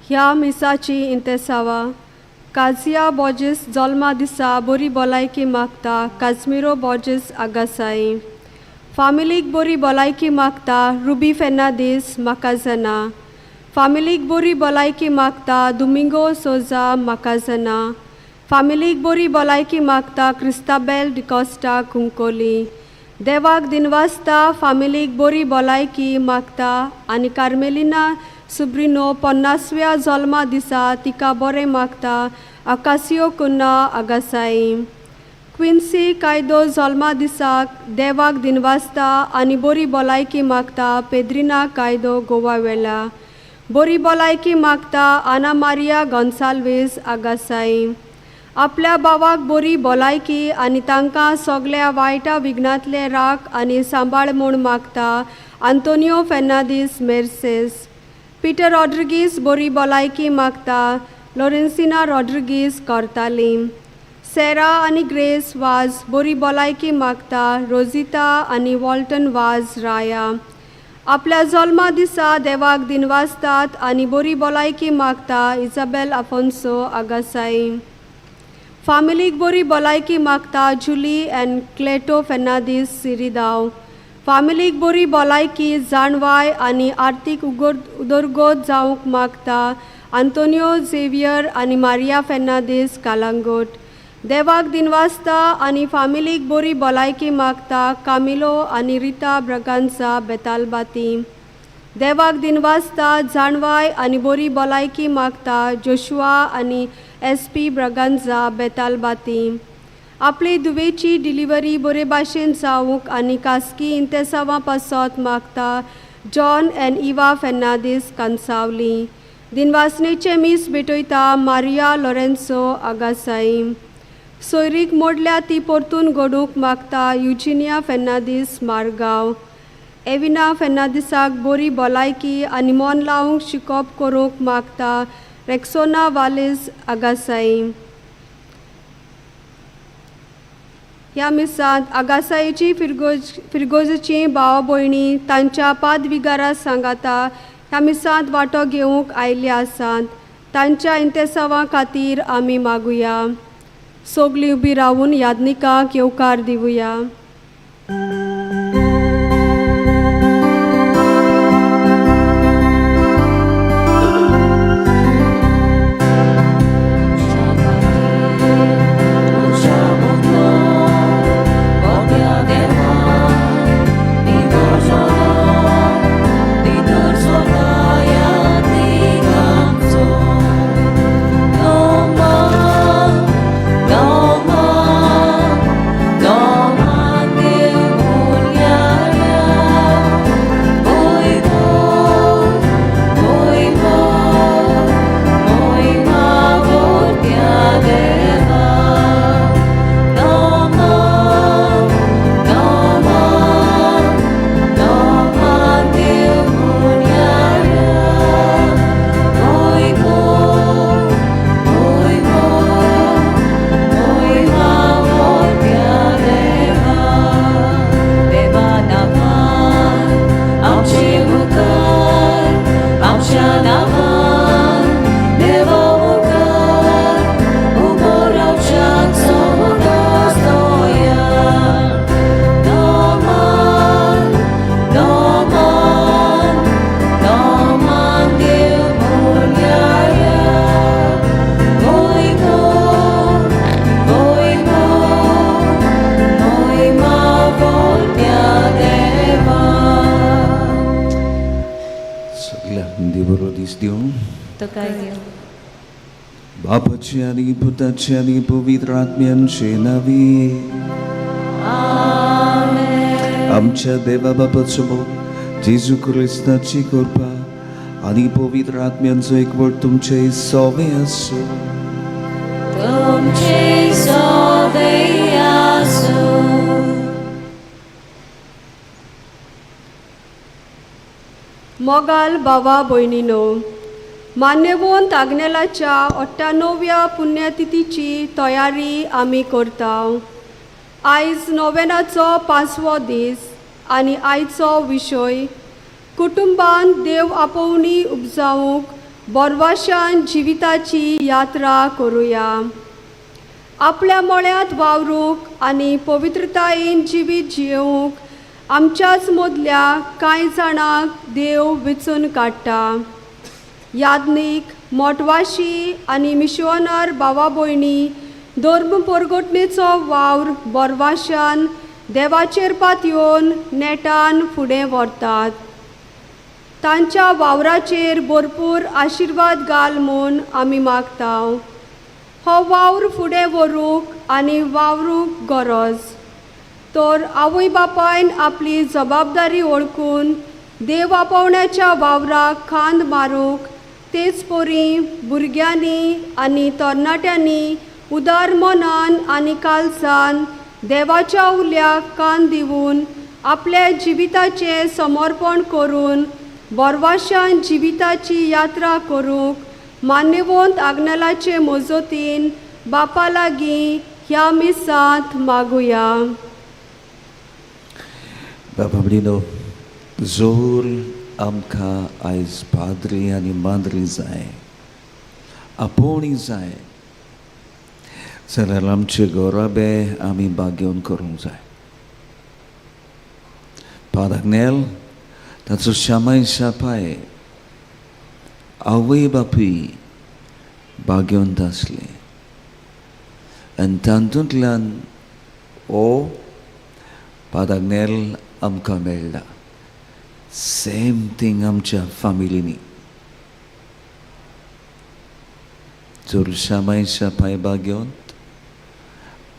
ह्या मिसाची इंतेसावा काजिया बॉर्जेस जल्मा दिसा बरी भलायकी मागता काजमिरो बॉर्जेस आगासाई. फामिलीक बरी भलायकी मागता रुबी फेर्नांदीस माकाजना. फामिलीक बरी भलायकी मागता दोमिंगो सोजा माकाजना. फामिलीक बरी भलायकी मागता क्रिस्ताबेल डिकॉस्टा कुंकोली. देवाक दिनवासता फामिलीक बरी भलायकी मागता आनी कार्मेलिना सुब्रिनो 50व्या जल्मा दिसा तिका बरें मागता आकासियो कुन्ना आगासाई. क्विन्सी कायदो जल्मा दिसाक देवाक दिनवासता आनी बरी भलायकी मागता पेद्रिना कायदो गोवावेला. बरी भलायकी मागता आना मारिया गॉन्साल्वेज आगासाई. आपल्या भावाक बरी भलायकी आनी तांकां सगळ्या वायटा विघ्नांतले राख आनी सांबाळ म्हूण मागता आंतोनियो फेर्नांदीस मेर्सेस. पीटर रॉड्रिगीस बरी भलायकी मागता लॉरेन्सिना रॉड्रिगीस कोर्ताली. सेरा आनी ग्रेस वाज बरी भलायकी मागता रोजिता आनी वॉल्टन वाज राया. आपल्या जल्मा दिसा देवाक दिनवासतात आनी बरी भलायकी मागता इजाबेल आफोन्सो आगासाई. फामिलीक बरी भलायकी मागता जुली एंड क्लेटो फेर्नांदीस सिरिदांव. फामिलीक बरी भलायकी जाणवाय आनी आर्थीक उदरगत जावंक मागता आंतोनियो झेवियर आनी मारिया फेर्नांदीस कालांगूट. देवाक दिनवासता आनी फामिलीक बरी भलायकी मागता कामिलो आनी रिता ब्रगांजा बेतालबाती. देवाक दिनवासता जाणवाय आनी बरी भलायकी मागता जोशुआ आनी SP ब्रगांजा बेतालबाती. आपली दुवेची डिलिव्हरी बरे भाशेन जावंक आनी खासगी इंतेसावां पासत मागता जॉन एंड इवा फेर्नांदीस कांसावली. दिनवासनेचे मीस भेटयता मारिया लॉरेन्सो आगासाई. सोयरीक मोडल्या ती परतून घडूंक मागता युजिनिया फेर्नांदीस मारगांव. एविना फेर्नांदीसाक बरी भलायकी आनी मन लावंक शिकोप करूंक मागता रेक्सोना वालेस आगासाई. ह्या मिसांत आगासायेची फिरगोजेची भाव भयणी तांच्या पादविगारा सांगाता ह्या मिसांत वांटो घेवंक आयिल्ले आसात. तांच्या इंतेसावां खातीर आमी मागुया. सोगलीं उबी रावून यादनिकांक येवकार दिवया. Bapaci आणि पुताची आणि पवित्र आत्म्यांचे नावे. आमच्या देवा बापाचो जेजू ख्रिस्ताची कृपा आणि पवित्र आत्म्यांचो एकवट तुमचे सगळे आसूं. मोगाल भावा भयणीनो, मान्यवंत आग्नेलाच्या 98व्या पुण्यतिथीची तयारी आमी करता. आयज नोवेनाचो 5वो दीस आनी आयचो विशय कुटुंबान देव आपोवणी उपजावूंक बोरवाशान जिविताची यात्रा करूया. आपल्या मळ्यांत वावरूंक आनी पवित्रतायेन जिवीत जियोवंक आमच्याच मदल्या कांय जाणांक देव वेंचून काडटा. याज्ञीक, मोटवाशी आनी मिशोनार भावा भयणी धर्म परगटणेचो वावर बोरवाशान देवाचेर पातयेवन नेटान फुडें व्हरतात. तांच्या वावराचेर भरपूर आशिर्वाद घाल म्हूण आमी मागता. हो वावर फुडें व्हरूंक आनी वावरूंक गरज. तर आवय बापायन आपली जबाबदारी ओळखून देव आपोवण्याच्या वावराक खांद मारूंक तेच परी भुरग्यांनी आनी तरणाट्यांनी उदार मनान आनी काळजान देवाच्या उल्याक कान दिवन आपल्या जिविताचें समर्पण करून बोरवाशान जिविताची यात्रा करूंक मान्यवंत आग्नेलाचे मजतीन बापा लागीं ह्या मिसांत मागुया. बाबा म्हणिनो, जोर आमकां आयज पाद्री आनी माद्री जाय, आपोवणी जाय जाल्यार आमचे गोराबे आमी बागेवन करूंक जाय. पादाग्नेल ताचो शामाय शापाय आवय बापूय बागेवंत आसले आनी तातूंतल्यान हो पादाग्नेल आमकां मेळ्ळा. सेम थिंग आमच्या फॅमिलीनी. जर शामाय शापाय बागेवंत,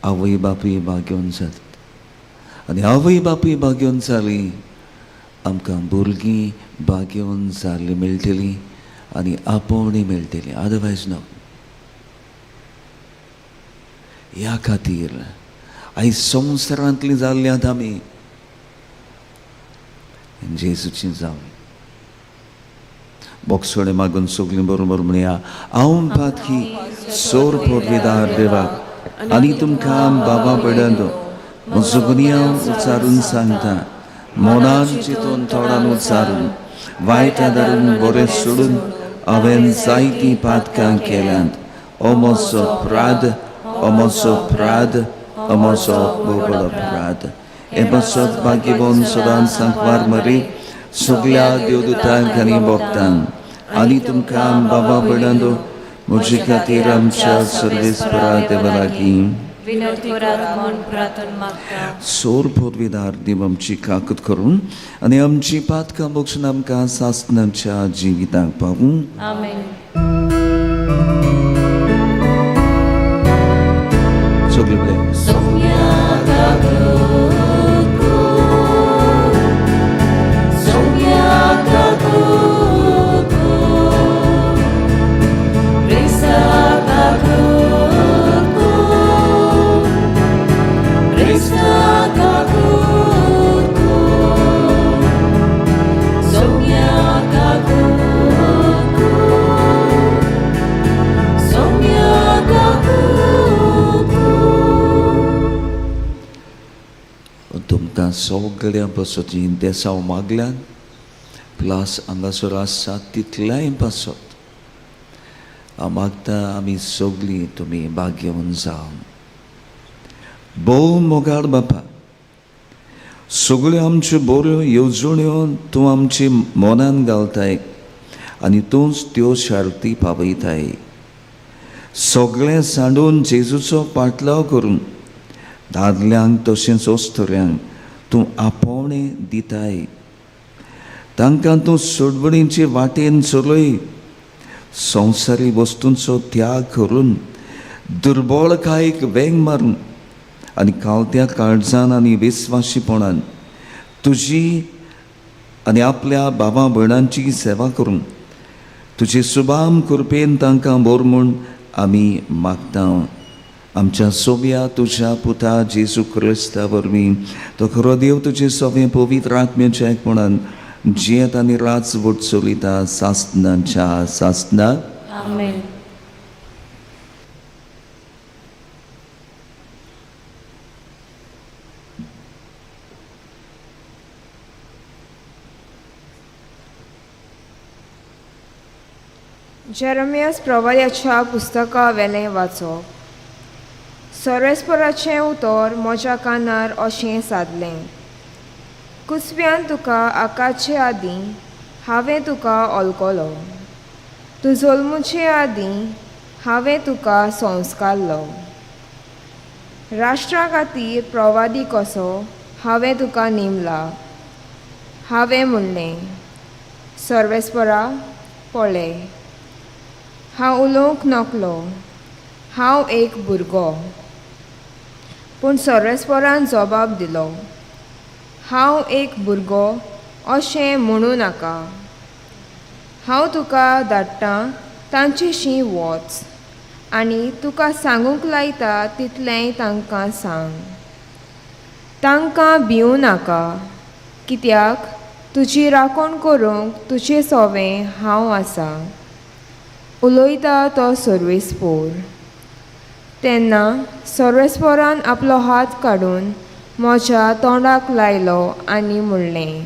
आवय बापूय बागेवंत जातात आनी आवय बापूय बागेवंत जाली आमकां भुरगीं बागेवंत जाल्लीं मेळटलीं आनी आपोवणी मेळटली. Otherwise no. ह्या खातीर आयज संवसारांतलीं जाल्ल्यांत आमी जेजूची जावन बोगसोडे मागून सगलीं बरोबर म्हणया. हांव पातकी सोर पोरविदार देवाक आनी तुमकां बाबा पडंदो म्हजो गुन्यांव उच्चारून सांगता. मोनान चिंतून तोंडान उच्चारून वायट आदारून बरें सोडून हांवें जायतीं पातकां केल्यांत. हो म्हजो अपराध, हो म्हजो अपराध, हो म्हजो बोबड अपराध. हे पासत बागेवन सदांच सांकवार मरी सगल्या देवदूतांक आनी भक्तांक आनी तुमकां बाबा पडंदो म्हजे खातीर आमच्या सर्वेस्परा देवा लागीं सोर पोरविदार देव आमची काकूत करून आनी आमची पातकां बक्षून आमकां सासणाच्या जिविताक पावूं. सगळे कडेन तुमकां सगळ्या पासत देसाव मागल्यान प्लस हांगासर आसा तितल्याय पासत हांव मागता आमी सगळीं तुमी भाग्यवन जावन. भोव मोगाळ बापा, सगळ्यो आमच्यो बऱ्यो येवजण्यो तूं आमचे मनान घालताय आनी तूंच त्यो शार्ती पावयताय. सगळें सांडून जेजूचो पाटलाव करून दादल्यांक तशेंच ओस्तऱ्यांक तूं आपोवणें दिताय. तांकां तूं सोडवणीचे वाटेन चलय. संवसारी वस्तूंचो त्याग करून दुर्बळकायेक वेंग मारून आनी कावत्या काळजान आनी विस्वाशीपणान तुजी आनी आपल्या बाबा भयणांची सेवा करून तुजे सुबाम कृपेन तांकां बोर म्हूण आमी मागता. आमच्या सोब्या तुज्या पुता जेजू क्रिस्ता वरवीं तो खरो देव तुजे सोबे पवित्र आत्म्याच्या एकपणान जियेत आनी राजवट चलिता सासणाच्या सासणाक. आमेन. जेरमियास प्रवाद्याच्या पुस्तका वेलें वाचप. सर्वेस्पराचें उतर म्हज्या कानार अशें सादलें. कुसब्यान तुका आकाचे आदीं हांवें तुका ऑलकलो. तूं जल्मुचे आदीं हांवें तुका संस्कारलो. राष्ट्रा खातीर प्रवादी कसो हांवें तुका नेमला. हांवें म्हणलें, सर्वेस्परा पळय, हांव उलोवंक नकलो, हांव एक भुरगो. पूण सर्वेस्परान जबाब दिलो, हांव एक भुरगो अशें म्हणूं नाका. हांव तुका धाडटां तांचेशीं वच आनी तुका सांगूंक लायता तितलेंय तांकां सांग. तांकां भिवूं नाका, कित्याक तुजी राखण करूंक तुजें सोवें हांव आसा. उलयता तो सर्वेस्पोर. तेन्ना सर्वेस्पोरान आपलो हात काडून म्हज्या तोंडाक लायलो आनी म्हणलें,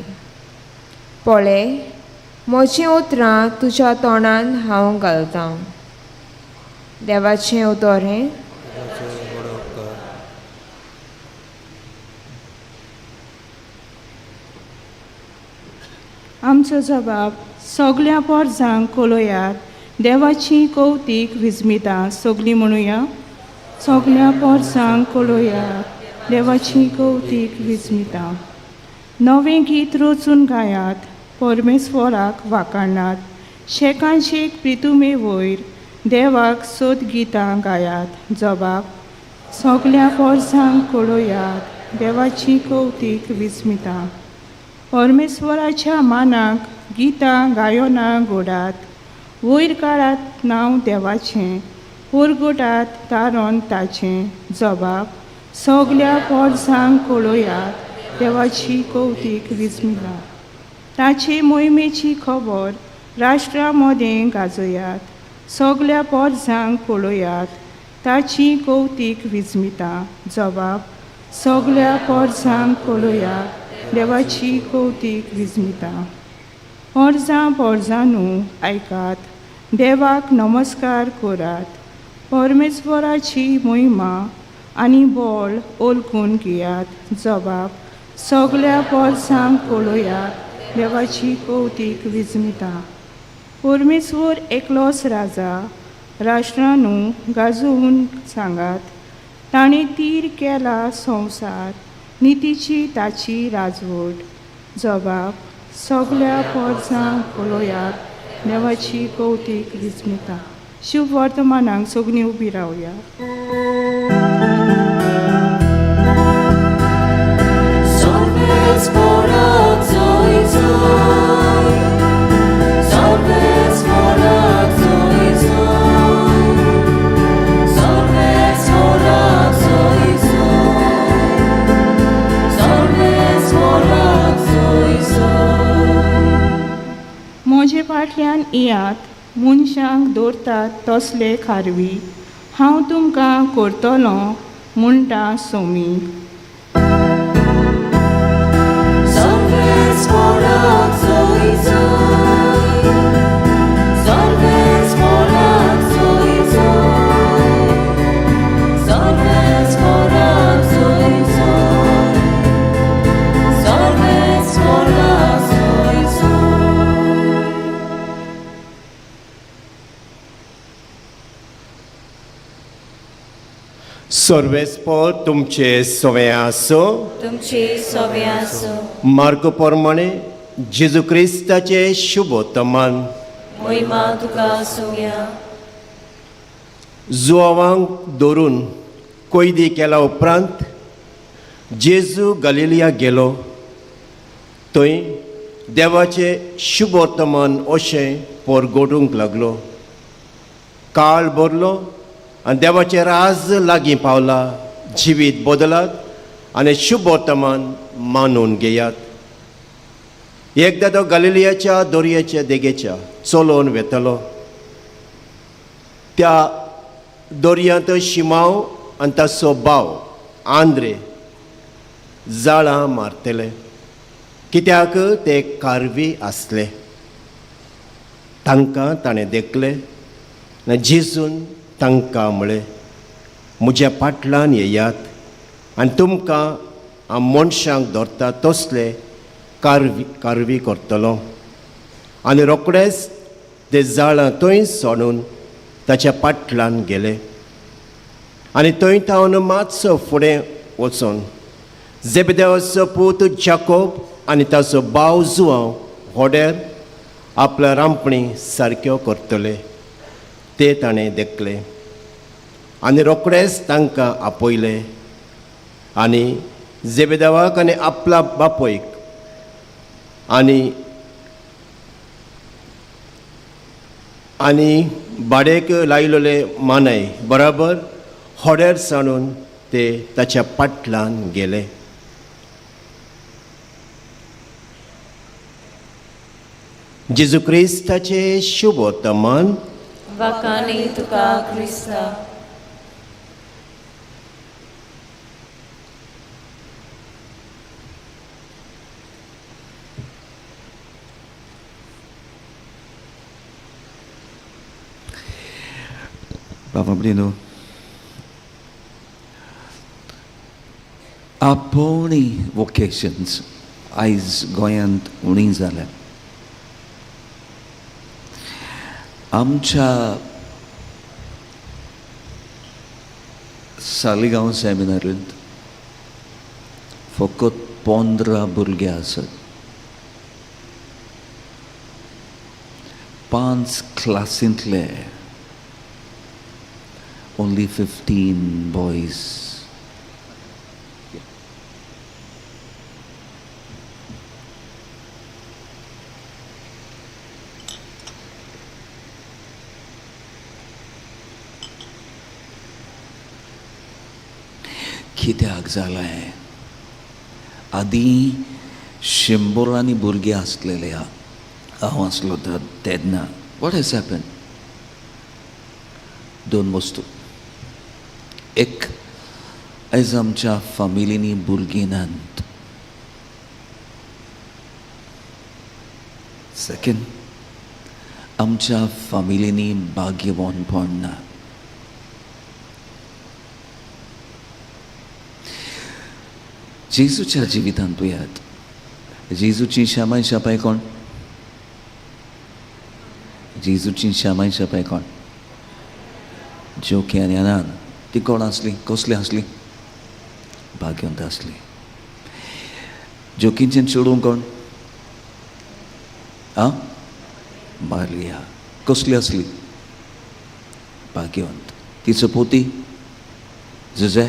पळय, म्हजीं उतरां तुज्या तोंडान हांव घालतां. देवाचें उतर हें. आमचो जबाब सगल्या पोरजांक कोलोयात. देवाची कौतीक विजमिता सगलीं म्हणुया. सगल्या पोरजांक कोलोयात. देवाची कौतीक विजमिता. नवें गीत रचून गायात. परमेश्वराक वाखाणात. शेकांचेक प्रितुमे वयर देवाक सोद गितां गायात. जबाब सगल्या पोरजांक कोलोयात. देवाची कौतीक विजमिता. परमेश्वराच्या मानाक गितां गायोनां घोडात. वयर काळात नांव देवाचें, उरगोटात तारोन ताचें. जबाब सगल्या पोरजांक कोळोयात. देवाची कौतीक विजमिता. ताचे मोहिमेची खबर राष्ट्रा मदें गाजोयात. सगल्या पोरजांक कोळोयात. ताची कौतीक विजमिता. जबाब सगल्या पोरजांक कोळोयात. देवाची कौतीक विजमिता. पोरजां पोरजांनू आयकात. देवाक नमस्कार करात. परमेश्वराची मोहिमा आनी बोळ ओळखून घेयात. जबाब सगल्या पोरजांक कोळोयात. देवाची कौतीक विजमिता. परमेश्वर एकलोच राजा. राष्ट्रांनू गाजोवन सांगात. ताणें तीर केला संवसार. नितीची ताची राजवट. जबाब सगल्या पोरजांक कोळोयात. देवाची कौतीक विजमिता. शुभ वर्तमानाक सगळीं उबी रावया. म्हजे फाटल्यान येयात. मनशांक दवरतात तसले खारवी. हांव तुमकां करतलों म्हणटा सोमी. सर्वेस्पर तुमचे सोवे आसो. तुमचे सोवे आसो. मार्ग प्रमाणे जेजू क्रिस्ताचे शुभ वर्तमान. महिमा तुका आसूया. जुआवांक धरून कैदी केल्या उपरांत जेजू गलिलिया गेलो. थंय देवाचे शुभ वर्तमान अशें परगोडूंक लागलो. काळ भरलो आनी देवाचें राज लागीं पावला. जिवीत बदलात आनी शुभ वर्तमान मानून घेयात. एकदां तो गलिलियाच्या दर्याच्या देगेच्या चलोवन वेतलो. त्या दर्यांत शिमाव आनी ताचो भाव आंद्रे जाळां मारतले, कित्याक ते कारवी आसले. तांकां ताणें देखले जेजून तांकां म्हळें, म्हज्या फाटल्यान येयात आनी तुमकां हांव मनशांक धरता तसले कारवी करतलो. आनी रोखडेच ते जाळां थंय सोडून ताच्या फाटल्यान गेले. आनी थंय थावन मातसो फुडें वचून जेबेदेवाचो पूत जाकोब आनी ताचो भाव जुआंव व्हडेर आपल्या रांपणी सारक्यो करतले ते ताणें देखले. आनी रोखडेच तांकां आपयले आनी जेबेदेवाक आनी आपल्या बापोयक आनी भाडेक लायलोले मानाय बराबर व्हडेर सांडून ते ताच्या फाटल्यान गेले. जेजू क्रिस्ताचे शुभ वर्तमान. वाकानी तुका क्रिस्ता. Papa Brino, आपणी वोकेशन्स आयज गोंयांत उणी जाल्या. आमच्या सालिगांव सेमिनारींत फकत 15 भुरगे आसात. 5 क्लासींतले only 15 boys. कित्याक जालें? आदीं 100 भुरगे आसलेले हांव आसलो तेन्ना. What has happen? 2 वस्तू. एक, आयज आमच्या फामिलींनी भुरगीं नात. सेकंड, आमच्या फामिलींनी भाग्यवानपण ना. जेजूच्या जिवितांत पळयात, जेजूची शामाय शापाय कोण? जेजूची शामाय शापाय कोण? जोकी आनी आनान. ती कोण आसली? कसली आसली? भाग्यवंत आसली. जोकींचें चेडूं कोण? मारिया. कसली आसली? भाग्यवंत. तिचो पोती जुजे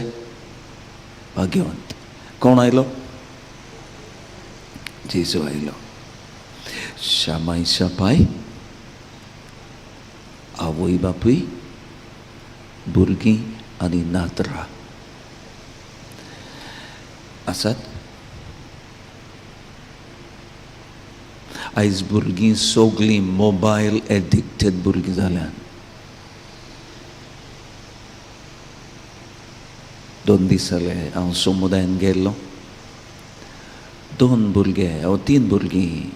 भाग्यवंत. कोण आयलो? जेजू आयलो. शामाय शापाय, आवय बापूय, भुरगीं आनी नातरां आसात. आयज भुरगीं सगळीं मोबायल एडिक्टेड भुरगीं जाल्यात. 2 दीस जाले हांव समुदायान गेल्लो. 2 भुरगे वा 3 भुरगीं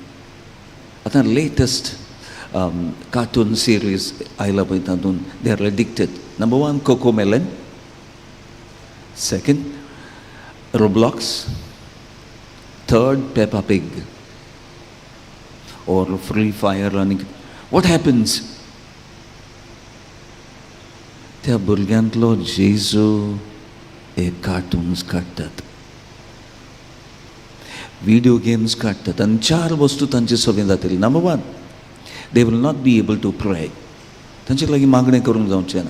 आतां लेटस्ट कार्टून सिरीज आयला पळय तातूंत they are addicted. Number 1 CoComelon, second Roblox, third Peppa pig or free fire running. What happens? त्या भुरग्यांतलो जेजू हे कार्टून्स काडटात, व्हिडिओ गेम्स काडटात आनी 4 वस्तू तांचे सगळें जातली. Number 1, they will not be able to pray. तांचे लागीं मागणें करूंक जावचें ना.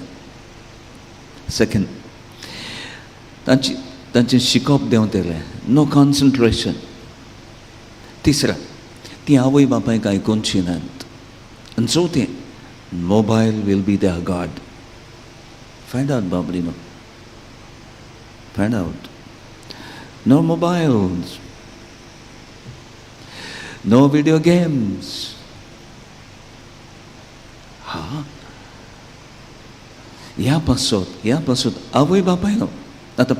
सेकंड, तांचें शिकप देंवतलें, नो कॉन्सन्ट्रेशन. तिसरा, ती आवय बापायक आयकोनची नात. आनी चवथें, mobile will be there god. Find out बाबडीनो, find out. No mobiles, no video games. ह्या पासत आवय बापायनो आतां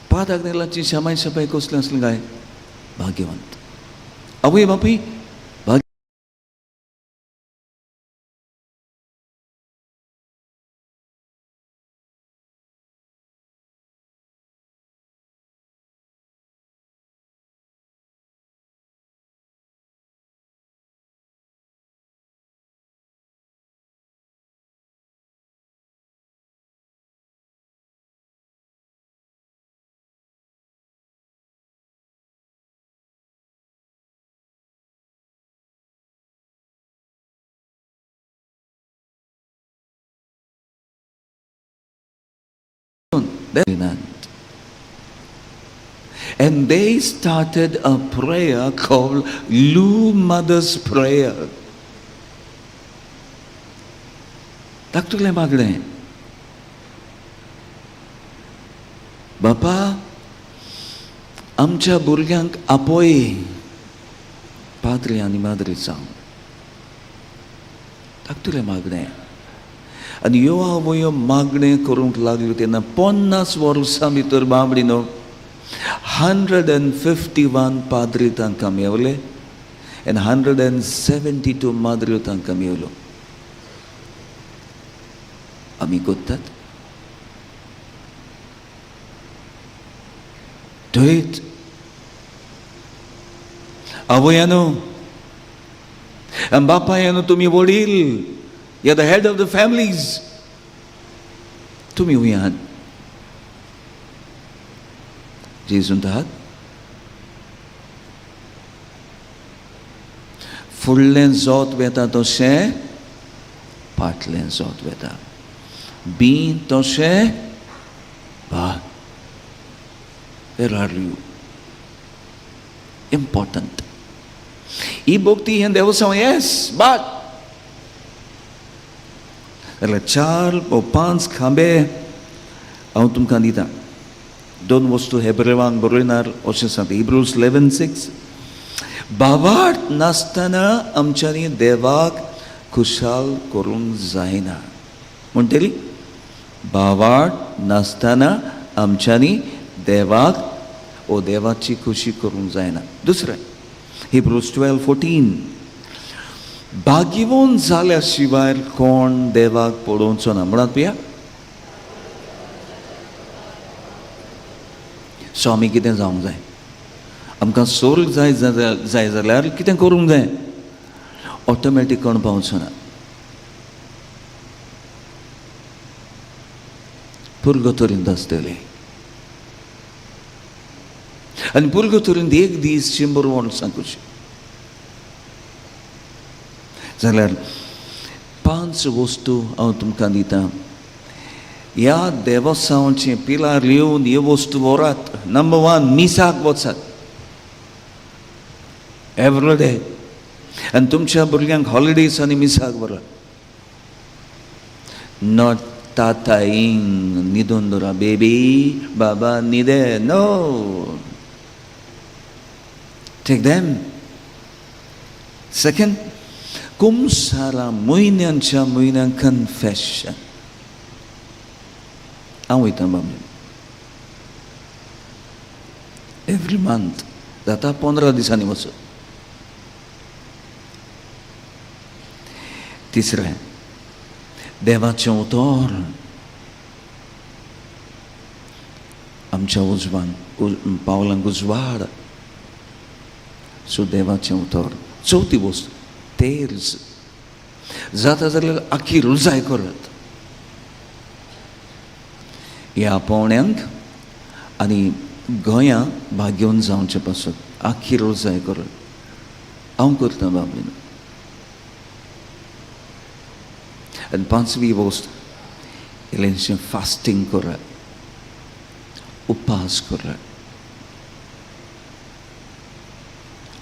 पाद आग्नेलाची शामाय शापाय कसलें आसलें काय? भाग्यवंत. आवय बापूय And they started a prayer called Lou Mother's Prayer. धाकटुलें मागणें, बापा आमच्या भुरग्यांक आपय पाद्री आनी माद्री जावं. धाकटुलें मागणें. आनी ह्यो आवयो मागणें करूंक लागल्यो तेन्ना 50 वर्सां भितर बाबडीनो 151 पाद्री तांकां मेवले आनी 172 माद्र्यो तांकां मेवल्यो. आमी कोत्तात थंयच आवयानो आनी बापायानो तुमी वडील, you are the head of the families, तुमी हुयात. जेजून आहात. फुडलें जोत वेता तशें फाटलें जोत वेता. बी तशें भात. Where are you? Important. ही भक्ती हें देवसां येस, but जाल्यार 4 वा 5 खांबे हांव तुमकां दितां. 2 वस्तू हेब्रेवांक बरयणार अशें सांगता. Hebrews 11:6. भावार्थ नासतना आमच्यांनी देवाक खुशाल करूंक जायना. म्हणटली भावार्थ नासतना आमच्यांनी देवाक ओ देवाची खुशी करूंक जायना. दुसरें Hebrews 12:14. भाग्यवान जाल्या शिवाय कोण देवाक पळोवचो ना. म्हणत पया. सो आमी कितें जावंक जाय? आमकां स्वर्ग जाय जाल्यार कितें करूंक जाय? ऑटोमॅटीक कोण पावचो ना. पुर्गतोरींत आसतली आनी पुर्गतोरींत एक दीस 100 वर्सां कशी. जाल्यार 5 वस्तू हांव तुमकां दितां. ह्या देवस्थानाचे पिलार येवन ह्यो वस्तू व्हरात. नंबर 1, मिसाक वचात एवरी डे. आनी तुमच्या भुरग्यांक हॉलिडेज आनी मिसाक व्हरात. नॉट ताताईंक न्हिदून दवरा. बेबी बाबा न्हिदे. No, take them. सेकंड, कुमसारा म्हयन्यांच्या म्हयन्यान कन्फेशन. हांव वयता बाबा एवरी मंथ. जाता 15 दिसांनी वचून. तिसरें, देवाचें उतर आमच्या उजवान पावलांक उजवाड. सो देवाचें उतर. चवथी वस्त, तेर्स. जाता जाल्यार आख्खी रुजाय करात. ह्या पावण्यांक आनी गोंयां भाग्यवन जावचे पासून आख्खी रोजाय करात. हांव करता बाबलीन. आनी 5वी वस्त, इल्लेशें फास्टींग करात, उपास करात.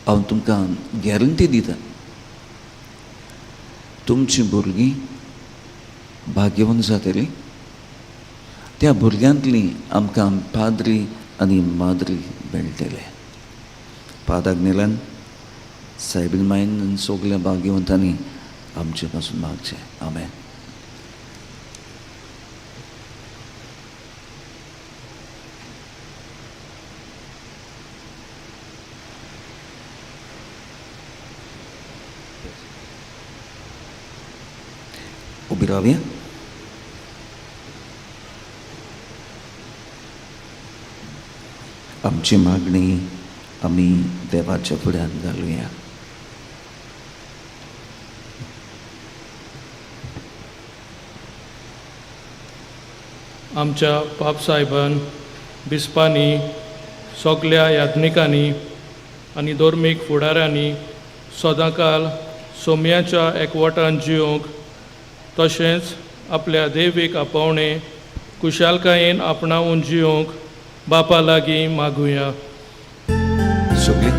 हांव तुमकां गॅरंटी दिता, तुमचीं भुरगीं भाग्यवन जातलीं. त्या भुरग्यांतलीं आमकां पाद्री आनी माद्री मेळटले. पादाग्नेलान सायबीन मायन आनी सगल्या भाग्यवंतांनी आमचे पासून मागचें. आमेन. उबी रावया. आमची मागणी आमी देवाच्या फुड्यान घालुया. आमच्या पाप साहेबान बिस्पांनी सगल्या याज्ञिकांनी आनी धर्मीक फुडाऱ्यांनी सदांकाल सोम्याच्या एकवटान जिवंक तशेंच आपल्या देवीक आपोवणें कुशालकायेन आपणावून जिवंक बापा लागीं मागुया. सगळी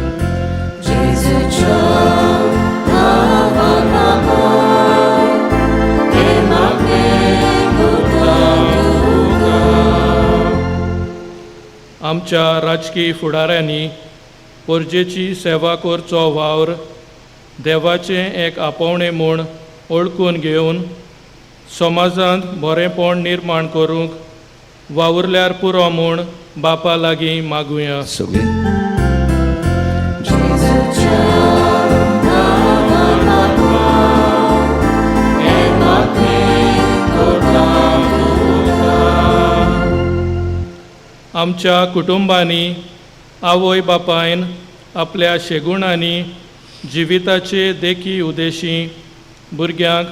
आमच्या राजकीय फुडाऱ्यांनी पोरजेची सेवा करचो वावर देवाचें एक आपोवणें म्हूण ओळखून घेवन समाजांत बरेंपण निर्माण करूंक वावुरल्यार पुरो म्हूण बापा लागीं मागुया. सगळी आमच्या कुटुंबांनी आवय बापायन आपल्या शेगुणांनी जिविताचे देखी उदेशी भुरग्यांक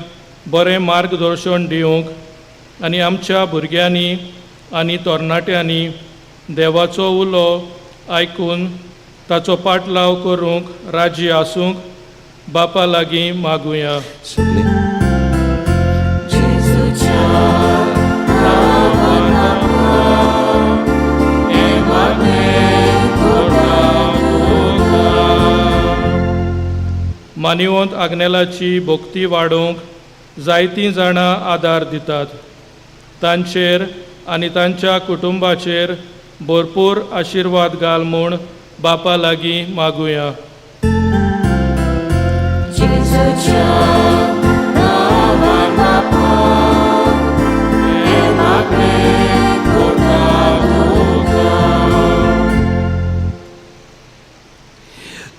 बरें मार्गदर्शन दिवंक आनी आमच्या भुरग्यांनी आनी तरणाट्यांनी देवाचो उलो आयकून ताचो पाटलाव करूंक राजी आसूंक बापा लागीं मागुया. सगळी मानिवंत आग्नेलाची भोक्ती वाडोवंक जायतीं जाणां आदार दितात. तांचेर आनी तांच्या कुटुंबाचेर भरपूर आशिर्वाद घाल म्हूण बापा लागीं मागुया.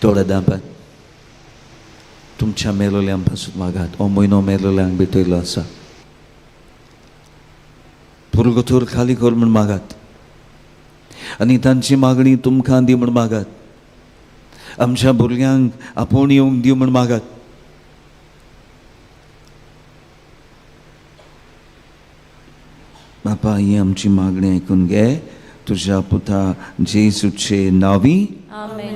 थोडे दांपात तुमच्या मेलोल्यांक पासून मागात. हो म्हयनो मेलोल्यांक भितरलो आसा. पुरगोथोर खाली कर म्हूण मागात आनी तांची मागणी तुमकां दी म्हूण मागात. आमच्या भुरग्यांक आपोवन येवंक दिव म्हूण मागात. बापा ही आमची मागणी आयकून घे. तुझ्या पुता जेसूचे नांवी. आमेन.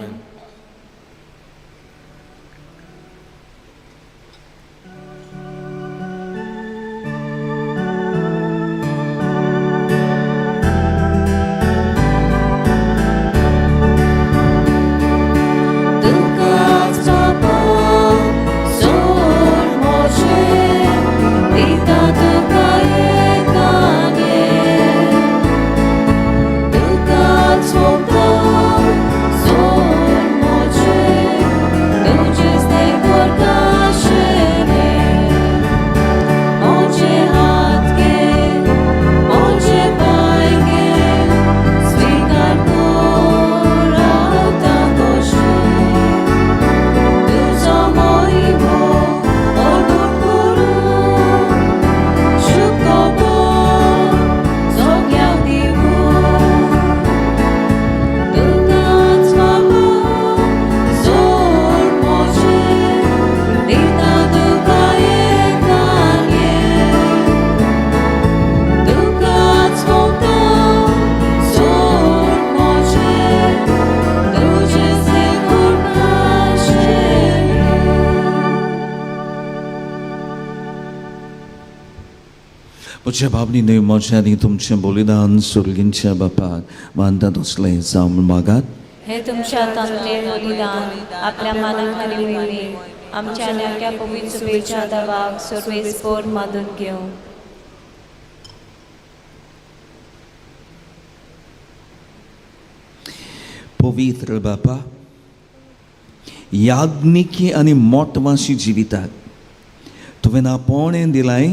म्हज्या भावनीन मोज्यांनी तुमचें बलिदान सुर्गींच्या बापाक मानतात असलें जावं म्हूण मागात. हे तुमच्या तंत्रे बलिदान आपल्या मनाखाली मिळवी आमच्या नाट्या पवित्र सुबेच्या दबाक सर्वेस्पोर मादून घेऊ. पवित्र बापा, याज्ञिकी आनी मोठवाशी जिवितात तुवें आपोवणें दिलाय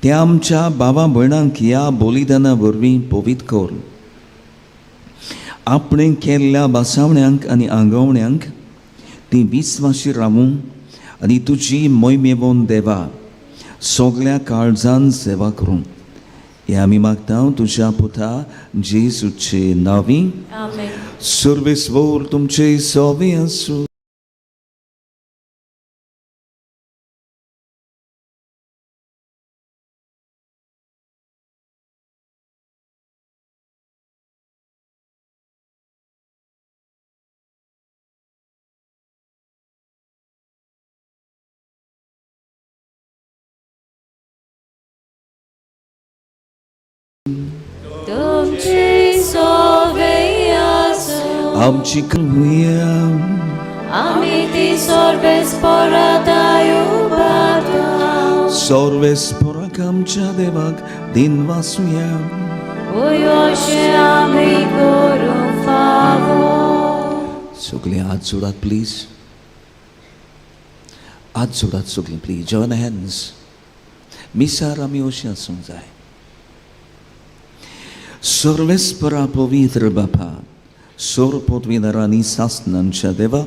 तें आमच्या भावा भयणांक ह्या बलिदाना वरवीं पवित्र कर. आपणें केल्ल्या बासावण्यांक आनी आंगवण्यांक ती विस्वाशी रावूं आनी तुजी मोयमेवोन देवा सगल्या काळजान सेवा करूं. हें आमी मागता तुज्या पुता जेसूचे नांवी. आमेन. सर्वेस्वर तुमचे सोवे आसूं. आमची करूया आम्ही ती सर्वेस परताय उभारता सर्वेस्पराक आमच्या देवाक दिन वासूया उयोशे आम्ही करू फावो सगळे हात जोडात प्लीज हात जोडात सगळे प्लीज जॉइन हँड्स मिसार आमी अशी आसूंक जाय सर्वेस्परा पवित्र बापा सोर पदवीदारांनी सासनांच्या देवा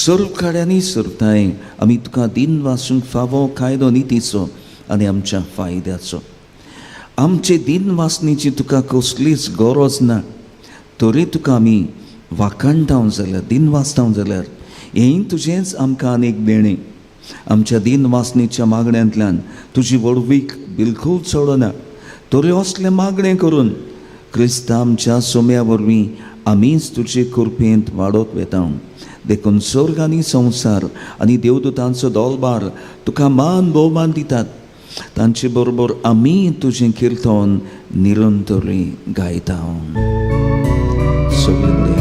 सर्व काड्यांनी सरताय आमी तुका दिन वासूंक फावो कायदो नितीचो आनी आमच्या फायद्याचो आमचे दिन वासनीची तुका कसलीच गरज ना तरी तुका आमी वाकाणटाव जाल्यार दिन वाचताव जाल्यार हें तुजेंच आमकां आनीक देणें आमच्या दिन वासनीच्या मागण्यांतल्यान तुजी वडवीक बिलकुल चडना तरी असले मागणें करून क्रिस्ता आमच्या सोम्या वरवीं आमीच तुजे कृपेंत वाडत वेता देखून स्वर्ग आनी संवसार आनी देवदूतांचो दोलबार तुका मान भोवमान दितात तांचे बरोबर आमी तुजें किर्तन निरंतरी गायता सगळीं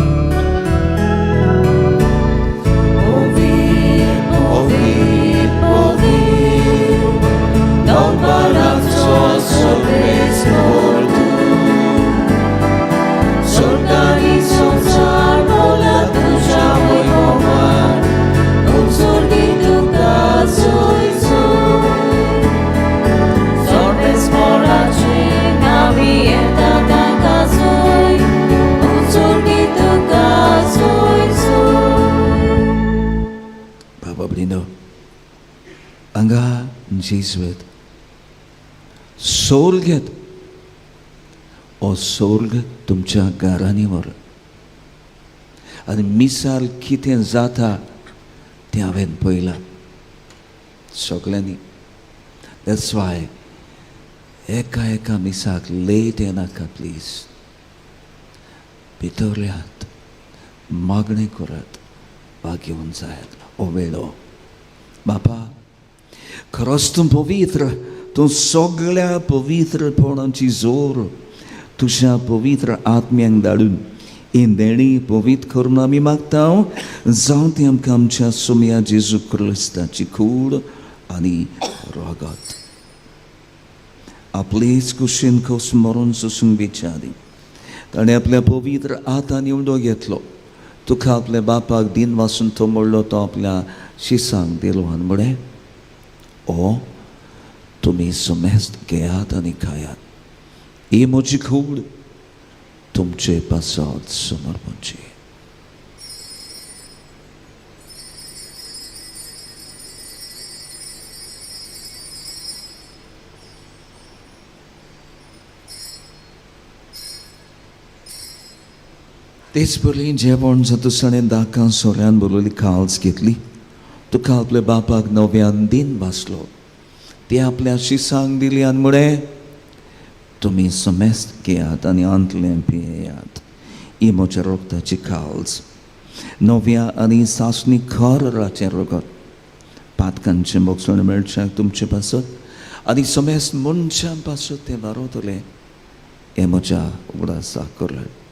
हांगा जेजुवेत सोर्गेत ओ सोर्ग तुमच्या घरांनी व्हर आनी मिसाल कितें जाता तें हांवें पळयलां सगळ्यांनी दॅट्स वाय एका मिसाक लेट येनाका प्लीज भितर येयात मागणें करात वा घेवन जायात ओ वेळो बापा खरोच तूं पवित्र तूं सगळ्या पवित्रपणाची जोर तुज्या पवित्र आत्म्यांक धाडून हें देणी पवित्र करून आमी मागता जावं ती आमकां आमच्या सोम्या जेजू क्रिस्ताची कूड आनी रगत आपलेच कुशीन कस मरून सुसूंक विचारी ताणें आपल्या पवित्र हातान निवडो घेतलो तुका आपल्या बापाक दिन वासून तो म्हणलो तो आपल्या शिसांक दिलो आनी म्हळें ओ तुमी समेस्त घेयात आनी खायात ही म्हजी कूड तुमचे पासत समर्पणची तेच पयलीं जेवण जातुसाणें दाकां सोऱ्यान बरोवली काल्स घेतली तुका आपल्या बापाक नव्यान दिन वाचलो ते आपल्या शिसांक दिली आनी म्हळें तुमी समेस्त घेयात आनी अंतलें पियेयात ही म्हज्या रोगताची काल्स नव्या आनी सासणी खर राचें रगत पातकांचें मोगसण मेळच्याक तुमचे पासत आनी समेस्त मनशां पासत तें वारतलें हें म्हज्या उगडासाक करलें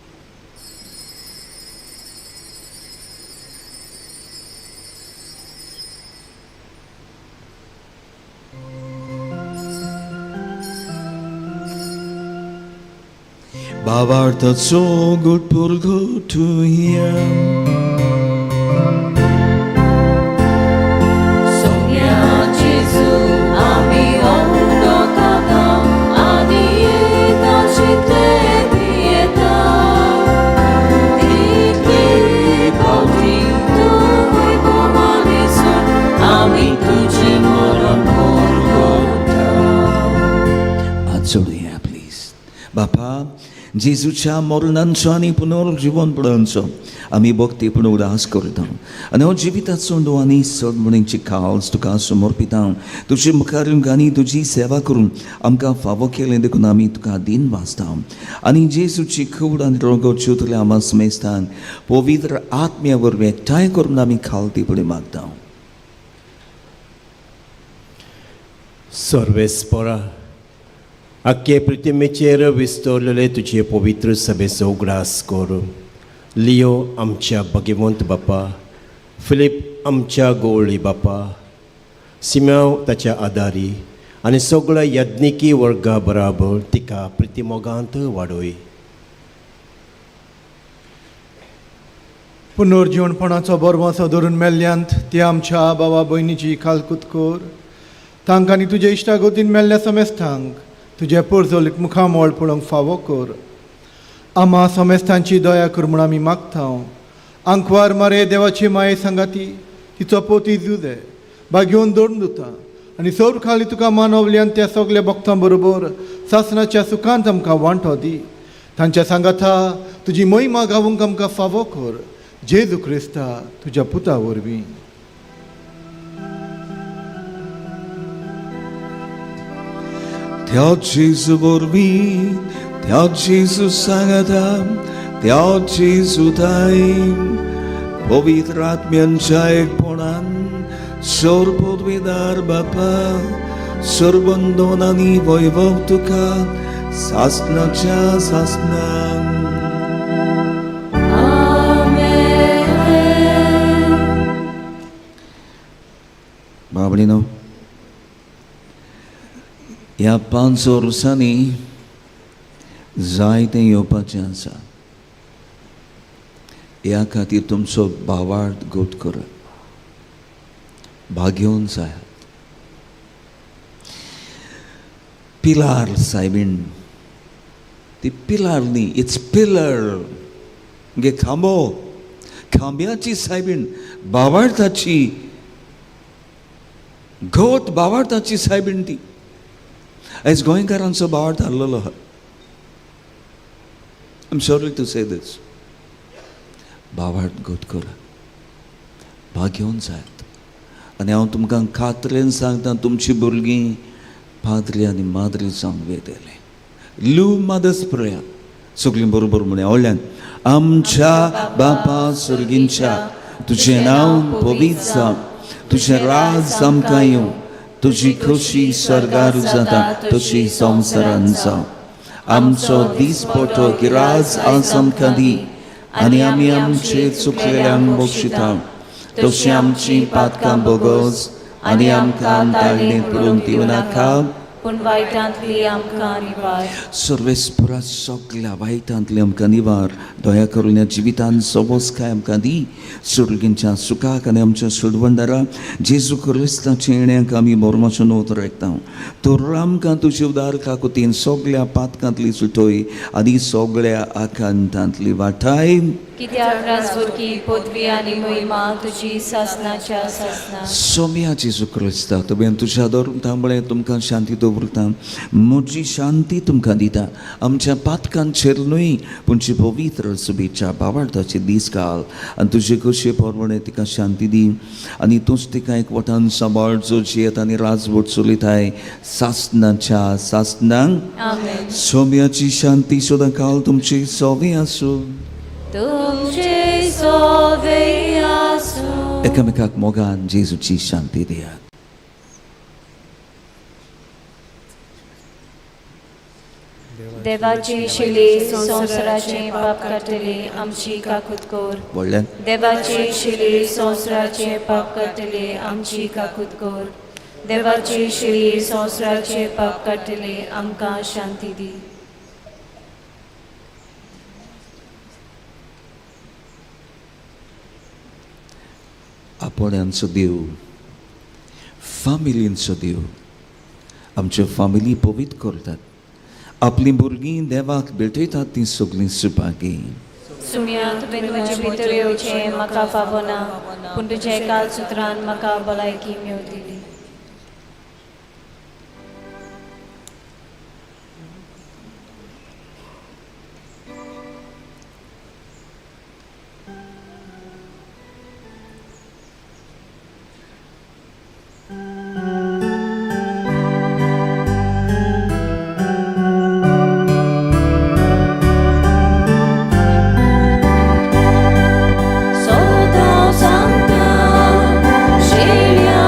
भावार्थाचो गुटपूर घोटुया जोडुया प्लीज बापा जेजूच्या मरणांचो आनी पुनर्जीवनपणांचो आमी भक्तीपूर्ण उदास करता आनी हो जिविताचो न्हू आनी सडमणीची काल्स तुका समर्पिता तुजे मुखार आनी तुजी सेवा करून आमकां फावो केलें देखून आमी तुका दिन वाचता आनी जेजूची कूड आनी रगत चितले आमा समेस्तान पवित्र आत्म्या वरवीं एकठांय करून आमी खालती फुडें मागता सर्वेस्परा आख्खे पृथ्वीचेर विस्तरलेले तुजे पवित्र सभेचो उगडास कर लिओ आमच्या भगिवंत बापा, फिलीप आमच्या गोवळी बापा, सिमेव ताच्या आदारी आनी सगळ्या यज्ञिकी वर्गा बराबर तिका प्रितीमोगांत वाडोय. पुनर्जीवनपणाचो बरवासो धरून मेल्ल्यांत ते आमच्या बाबा भयणीची खालकूत कर. तांकां आनी तुजे इश्टागोतीन मेल्ल्या समेस्तांक तुजे परजोलीक मुखामोळ पळोवंक फावो कर. आम्हा समेस्तांची दया कर म्हूण आमी मागता. आंकवार मारे देवाची माये सांगाती तिचो पोती जुदे बागेवन दवरून दिता आनी सौर खाली तुका मानवल्यान त्या सगल्या भक्तां बरोबर सासणाच्या सुखांत आमकां वांटो दी. तांच्या सांगाता तुजी महिमा गावूंक आमकां फावो कर. जेजू क्रिस्ता तुज्या पुता वरवीं. त्या जेजू वरवीं, त्या जेजू सांगाता, त्या जेजू दायीन पवित्र आत्म्यांच्या एकपणान सौर पदवीदार बापा, सर्वंदोन आनी वैभव तुका सासणाच्या सासणान. बाबडीनो, ह्या 500 वर्सांनी जायतें येवपाचें आसा. ह्या खातीर तुमचो भावार्थ गोठ करात. भाग्योन जाय. पिलार सायबीण, ती पिलार न्ही, इट्स पिलर. गे खांबो, खांब्याची सायबीण, भावार्थाची घोट, भावार्थाची सायबीण ती. आयज गोंयकारांचो भावार्थ हारलेलो आहा. आय एम सॉरी टू से दिस. भावार्थ गोठ करा. भाग्योन जायत. आनी हांव तुमकां खात्रेन सांगता, तुमची भुरगीं पाद्री आनी माद्री जावंक वेतेले. लू मदर्स प्रेयर सगळीं बरोबर म्हणे व्हडल्यान. आमच्या बापा सुर्गींच्या, तुजें नांव पवित्र जावं, तुजें राज आमकां येवं, तुजी खोशी स्वर्गार जाता तशी संवसारान जावं. आमचो दिसपटो गिराज आज आमकां दी, आनी आमी आमचे चुकलेल्यांक बक्षिता तशी आमची पातकां बोगोस, आनी आमकां ताळणेंत पडूंक दिवं नाका, पूण वायटांतली आमकां निवार. सर्वेस्परा सगळ्या वायटांतली आमकां निवार. दया करून ह्या जिवितान सबोसकाय आमकां दी. सुर्गींच्या सुखाक आनी आमच्या सुडवंडारा जेजू क्रिस्ताच्या येण्याक आमी बोरमाचो नोत राखता. तर आमकां तुजी उदार काकुतीन सगळ्या पातकांतली सुटोय आनी सगळ्या आकांतांतली वाटाय. कित्याक राजवुरकी पदवी आनी महिमा तुजी सासणाच्या सासणा. सोम्या जेजू क्रिस्ता, तुवें तुज्या धरून थांबलें तुमकां शांती दवरता. म्हजी शांती तुमकां दिता. आमच्या पातकांचेर न्हय पूण जी पवित्र शुभेच्छा भावार्थाचे दीस घाल आनी तुजे कशे परवणे तिका शांती दी. आनी तूंच तिका एकवटान सांबाळ जो जियेत आनी राजवट चलयताय सासणाच्या सासणांक. आमेन. सोम्याची शांती सुद्दां काल तुमची सोबी आसूं. तुमचे सोवे आसूं. एकामेकाक मोगान जेजूची शांती दियात. देवाचे शिले संवसाराचे पाप काडटले आमची काकूत कोर. व्हडल्यान देवाचे शिले संवसाराचे पाप काडटले आमची काकूत कोर. देवाचे शिले संवसाराचे पाप काडटले आमकां शांती दी. आपोण्यांचो देव, फामिलींचो देव आमच्यो फामिली पवित्र करतात. आपली भुरगीं देवाक भेटयतात ती सगळीं सुपागी. सुम्यांत तुवें म्हजे भितर येवचें म्हाका फावो ना, पूण तुज्या एका सुत्रान म्हाका भलायकी मेळटली. Soda Santa, Shelia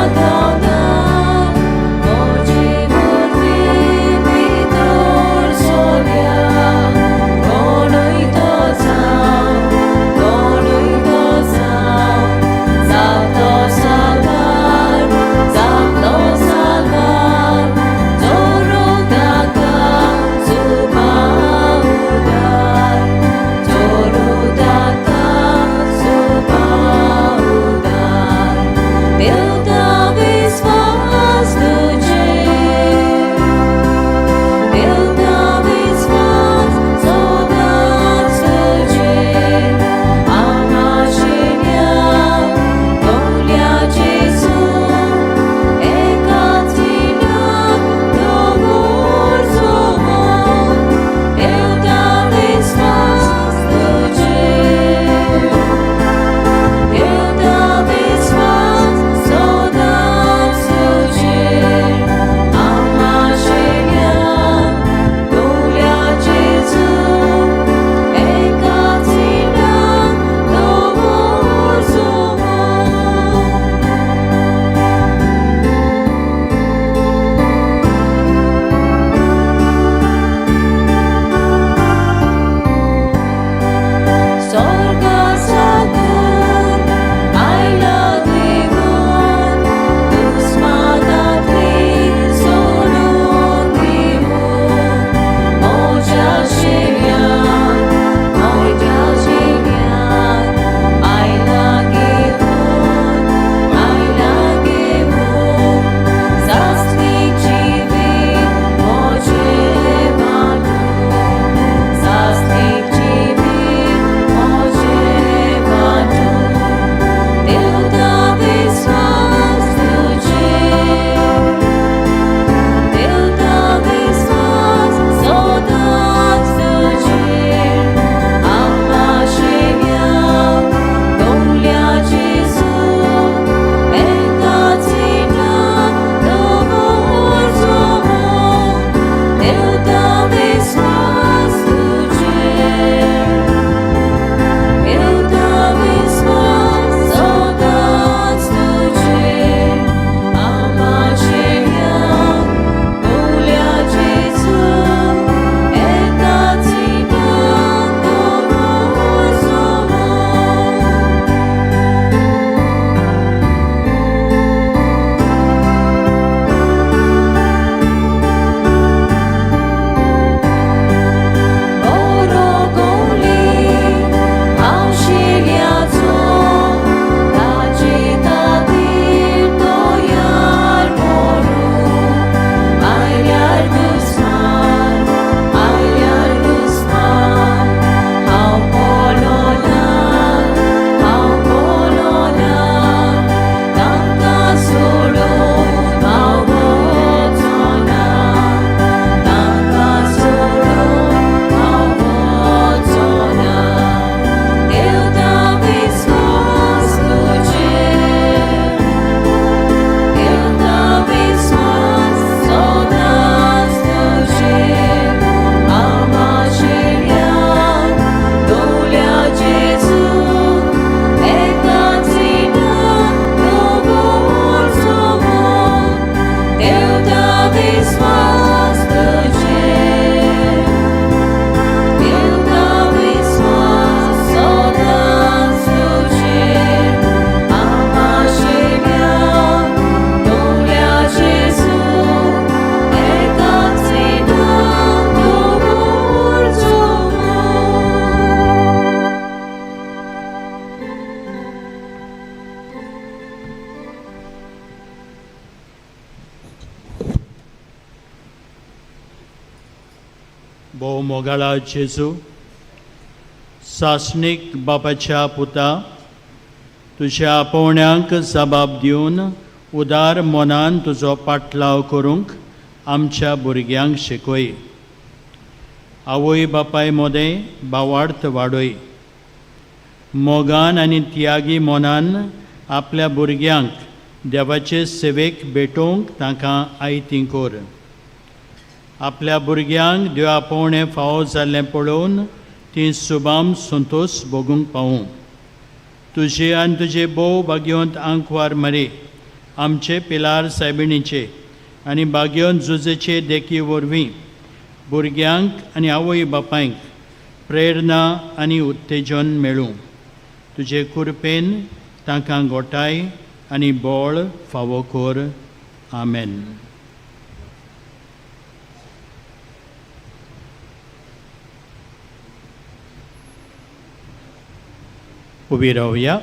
मोगाळा जेजू, सासणीक बापाच्या पुता, तुज्या आपोवण्यांक जबाब दिवन उदार मनान तुजो पाटलाव करूंक आमच्या भुरग्यांक शिकय. आवय बापाय मोदें बावार्थ वाडय. मोगान आनी त्यागी मनान आपल्या भुरग्यांक देवाचे सेवेक भेटोवंक तांकां आयती कर. आपल्या भुरग्यांक देव आपोवणें फावो जाल्लें पळोवन ती सुबाम संतोश भोगूंक पावूं. तुजे आनी तुजे बोव भाग्यवंत आंकवार मरे आमचे पिलार सायबिणीचे आनी भाग्यवंत जुजेचे देखी वरवीं भुरग्यांक आनी आवय बापायंक प्रेरणा आनी उत्तेजन मेळूं. तुजे कुरपेन तांकां गोटाय आनी बोळ फावो कर. आमेन. उबी रावया.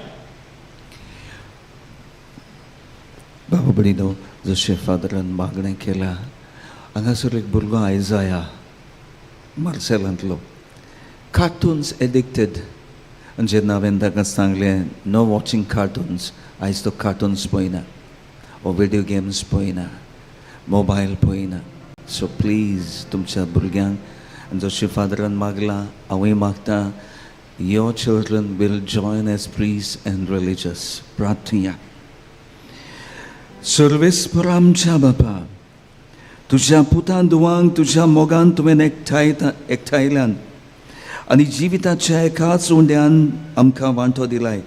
बाबा बडिनो, जशें फादरान मागणें केलां, हांगासर एक भुरगो आयज आया मार्सेलांतलो, कार्टून्स एडिक्टेड. आनी जेन्ना हांवें ताका सांगलें नो वॉचिंग कार्टून्स, आयज तो कार्टून्स पळयना, वो विडियो गेम्स पळयना, मोबायल पळयना. सो प्लीज तुमच्या भुरग्यांक जशें फादरान मागलां, हांवूय मागतां, your children will join as priests and religious. प्रार्थना. सर्वेस्पर आमच्या बापा, तुझ्या पुतान दुवांक तुझ्या मोगान तुवें एकठायल्यान आनी जिविताच्या एकाच उंड्यान आमकां वांटो दिलाय.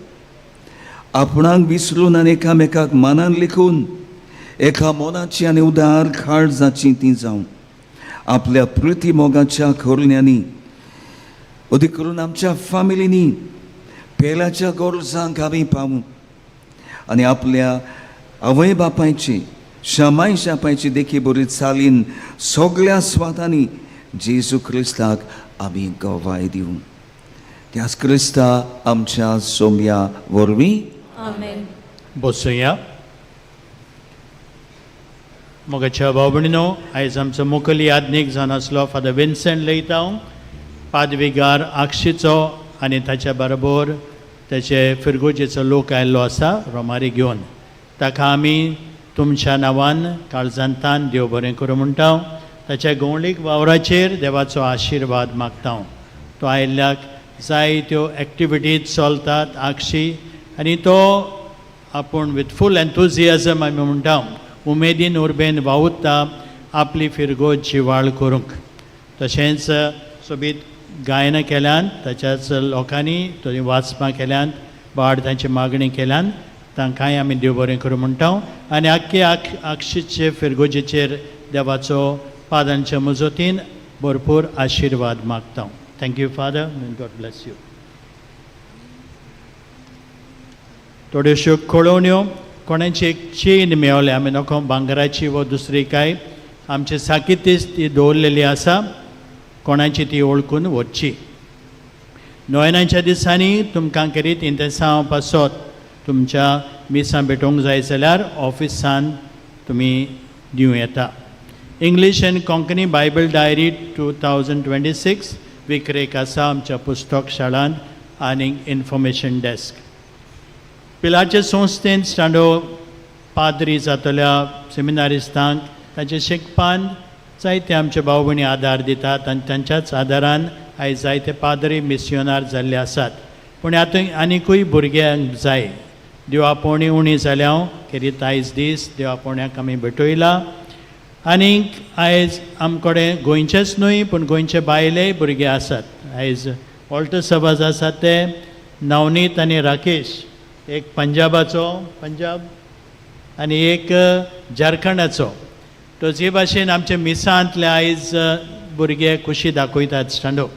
आपणाक विसरून आनी एकामेकाक मानान लिखून एका मोनाची आनी उदार काळजाची ती जावं. आपल्या प्रिती मोगाच्या खोरल्यांनी अदी करून आमच्या फॅमिलीनी पेलाच्या गोरजांक आमी पावूं आनी आपल्या आवय बापायची शमाय शापायची देखी बरी चालीन सगळ्या स्वातांनी जेजू क्रिस्ताक आमी गोवाय दिवं. त्याच क्रिस्ता आमच्या सोम्या वरवीं आमेन. बसुया. मोगाच्या भाव भयणीनो, आयज आमचो मुखेल यादनीक जावन आसलो फादर विन्सेंट लयतांव, पादवीगार आक्षीचो आनी ताच्या बरोबर तेचे फिरगोजेचो लोक आयिल्लो आसा रोमारी घेवन. ताका आमी तुमच्या नांवान काळजांतान देव बरें करूं म्हणटा. ताच्या गवळीक वावराचेर देवाचो आशिर्वाद मागता. तो आयिल्ल्याक जायत्यो एक्टिविटीज चलतात आक्षी, आनी तो आपूण विथ फूल एन्थुजियाजम आमी म्हणटा उमेदीन उर्बेन वावुरता आपली फिरगोज जिवाळ करूंक. तशेंच सोबीत गायनां केल्यान, ताच्याच लोकांनी थंय वाचपां केल्यान, बाड तांची मागणी केल्यान तांकांय आमी देव बरें करूं म्हणटा. आनी आख्खे आक्षीचे फिरगोजेचेर देवाचो पादांच्या मजतीन भरपूर आशिर्वाद मागता. Thank you father, God bless you. थोड्योश्यो कळोवण्यो, कोणाची एक चेन मेळ्ळी, आमी नको भांगराची व दुसरी काय, आमचे साकितीच ती दवरलेली आसा, कोणाची ती ओळखून व्हरची. नोयनाच्या दिसांनी तुमकां करीत इंतेसांव पासत तुमच्या मिसां भेटोवंक जाय जाल्यार ऑफिसान तुमी दिवं येता. English end Konkani Bible diary 2026 विक्रेक आसा आमच्या पुस्तक शाळांत आनी इन्फॉर्मेशन डेस्क. पिलाचे संस्थेन स्टांडो पाद्री जातल्या सेमिनारिस्तांक ताचे शिकपान जायते आमचे भाव भयणी आदार दितात आनी तांच्याच आदारान आयज जायते पाद्री मिस्योनार जाल्ले आसात. पूण हातूंत आनिकूय भुरग्यांक जाय. देव आपोवणी उणी जाल्या करीत आयज दीस देव आपोवण्याक आमी भेटयला. आनीक आयज आमचे कडेन गोंयचेच न्हय पूण गोंयचे भायलेय भुरगे आसात. आयज ऑल्टर सभाज आसात ते नवनीत आनी राकेश, एक पंजाब आनी एक झारखंडाचो. तो जे भाशेन आमच्या मिसांतले आयज भुरगे खुशी दाखयतात स्टांडो.